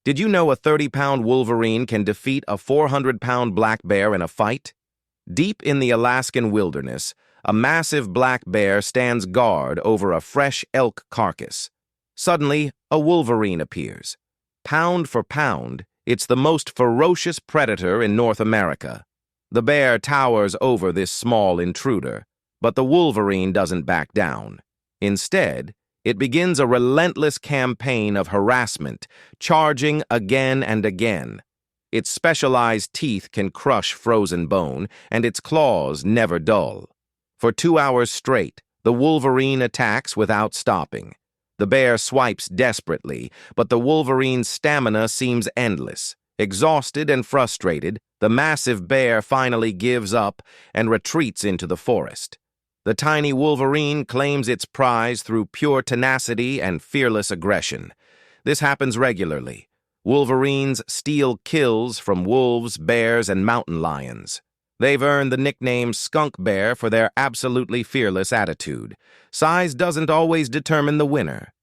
Did you know a 30-pound wolverine can defeat a 400-pound black bear in a fight? Deep in the Alaskan wilderness, a massive black bear stands guard over a fresh elk carcass. Suddenly, a wolverine appears. Pound for pound, it's the most ferocious predator in North America. The bear towers over this small intruder, but the wolverine doesn't back down. Instead, it begins a relentless campaign of harassment, charging again and again. Its specialized teeth can crush frozen bone, and its claws never dull. For 2 hours straight, the wolverine attacks without stopping. The bear swipes desperately, but the wolverine's stamina seems endless. Exhausted and frustrated, the massive bear finally gives up and retreats into the forest. The tiny wolverine claims its prize through pure tenacity and fearless aggression. This happens regularly. Wolverines steal kills from wolves, bears, and mountain lions. They've earned the nickname skunk bear for their absolutely fearless attitude. Size doesn't always determine the winner.